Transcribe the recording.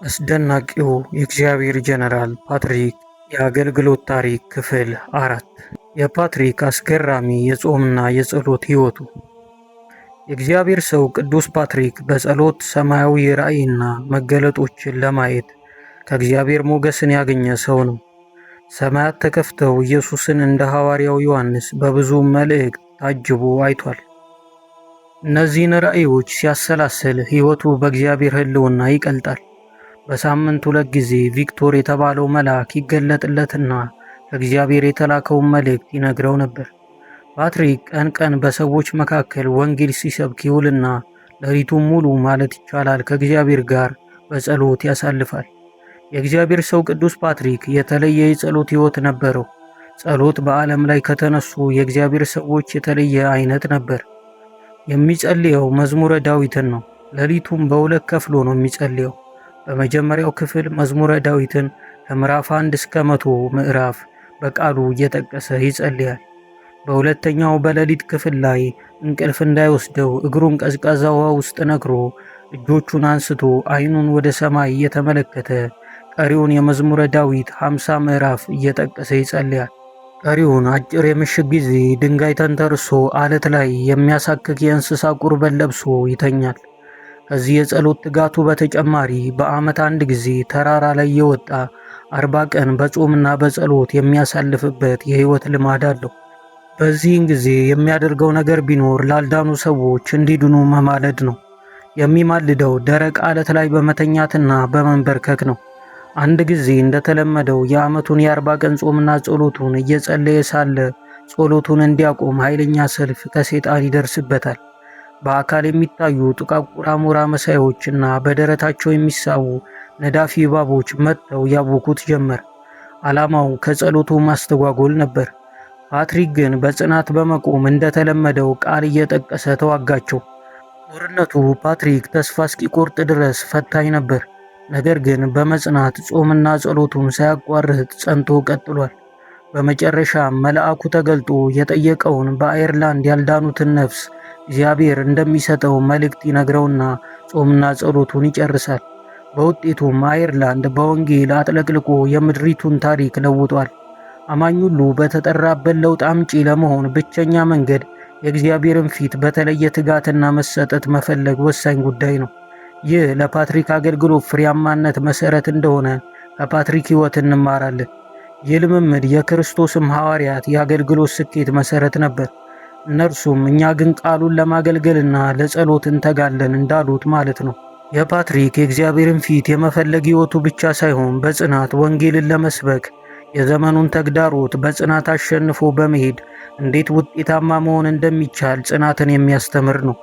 አስደናቂው የእግዚአብሔር ጀነራል ፓትሪክ የአገልግሎት ታሪክ ክፍል 4። የፓትሪክ አስገራሚ የጾምና የጸሎት ሕይወቱ። የእግዚአብሔር ሰው ቅዱስ ፓትሪክ በጸሎት ሰማያዊ ራእይና መገለጦችን ለማየት ከእግዚአብሔር ሞገስን ያገኘ ሰው ነው። ሰማያት ተከፍተው ኢየሱስን እንደ ሐዋርያው ዮሐንስ በብዙ መልእክት ታጅቦ አይቷል። እነዚህን ራእዮች ሲያሰላስል ሕይወቱ በእግዚአብሔር ሕልውና ይቀልጣል። በሳምንት 2 ጊዜ ቪክቶር የተባለው መልአክ ይገለጥለትና ከእግዚአብሔር የተላከውን መልእክት ይነግረው ነበር። ፓትሪክ ቀን ቀን በሰዎች መካከል ወንጌል ሲሰብክ ይውልና ሌሊቱን ሙሉ ማለት ይቻላል ከእግዚአብሔር ጋር በጸሎት ያሳልፋል። የእግዚአብሔር ሰው ቅዱስ ፓትሪክ የተለየ የጸሎት ሕይወት ነበረው። ጸሎት በዓለም ላይ ከተነሱ የእግዚአብሔር ሰዎች የተለየ አይነት ነበር። የሚጸልየው መዝሙረ ዳዊትን ነው። ሌሊቱን በሁለት ከፍሎ ነው የሚጸልየው። በመጀመሪያው ክፍል መዝሙረ ዳዊትን ከምዕራፍ 1 እስከ 100 ምዕራፍ በቃሉ እየጠቀሰ ይጸልያል። በሁለተኛው በሌሊት ክፍል ላይ እንቅልፍ እንዳይወስደው እግሩን ቀዝቃዛ ውሃ ውስጥ ነክሮ እጆቹን አንስቶ ዓይኑን ወደ ሰማይ እየተመለከተ ቀሪውን የመዝሙረ ዳዊት 50 ምዕራፍ እየጠቀሰ ይጸልያል። ቀሪውን አጭር የምሽት ጊዜ ድንጋይ ተንተርሶ አለት ላይ የሚያሳክክ የእንስሳ ቁርበት ለብሶ ይተኛል። ከዚህ የጸሎት ትጋቱ በተጨማሪ በዓመት 1 ጊዜ ተራራ ላይ የወጣ 40 ቀን በጾምና በጸሎት የሚያሳልፍበት የሕይወት ልማድ አለው። በዚህን ጊዜ የሚያደርገው ነገር ቢኖር ላልዳኑ ሰዎች እንዲድኑ መማለድ ነው። የሚማልደው ደረቅ አለት ላይ በመተኛትና በመንበርከክ ነው። አንድ ጊዜ እንደተለመደው የዓመቱን የ40 ቀን ጾምና ጸሎቱን እየጸለየ ሳለ ጸሎቱን እንዲያቆም ኃይለኛ ሰልፍ ከሰይጣን ይደርስበታል። በአካል የሚታዩ ጥቋቁር አሞራ መሳዮችና በደረታቸው የሚሳቡ ነዳፊ እባቦች መጥተው ያውኩት ጀመር። ዓላማው ከጸሎቱ ማስተጓጎል ነበር። ፓትሪክ ግን በጽናት በመቆም እንደተለመደው ቃል እየጠቀሰ ተዋጋቸው። ጦርነቱ ፓትሪክ ተስፋ እስኪቆርጥ ድረስ ፈታኝ ነበር። ነገር ግን በመጽናት ጾምና ጸሎቱን ሳያቋርጥ ጸንቶ ቀጥሏል። በመጨረሻ መልአኩ ተገልጦ የጠየቀውን በአየርላንድ ያልዳኑትን ነፍስ እግዚአብሔር እንደሚሰጠው መልእክት ይነግረውና ጾምና ጸሎቱን ይጨርሳል። በውጤቱም አየርላንድ በወንጌል አጥለቅልቆ የምድሪቱን ታሪክ ለውጧል። አማኝ ሁሉ በተጠራበት ለውጥ አምጪ ለመሆን ብቸኛ መንገድ የእግዚአብሔርን ፊት በተለየ ትጋትና መሰጠት መፈለግ ወሳኝ ጉዳይ ነው። ይህ ለፓትሪክ አገልግሎት ፍሬያማነት መሰረት እንደሆነ ከፓትሪክ ሕይወት እንማራለን። ይህ ልምምድ የክርስቶስም ሐዋርያት የአገልግሎት ስኬት መሰረት ነበር። እነርሱም እኛ ግን ቃሉን ለማገልገልና ለጸሎት እንተጋለን እንዳሉት ማለት ነው። የፓትሪክ የእግዚአብሔርን ፊት የመፈለግ ሕይወቱ ብቻ ሳይሆን በጽናት ወንጌልን ለመስበክ የዘመኑን ተግዳሮት በጽናት አሸንፎ በመሄድ እንዴት ውጤታማ መሆን እንደሚቻል ጽናትን የሚያስተምር ነው።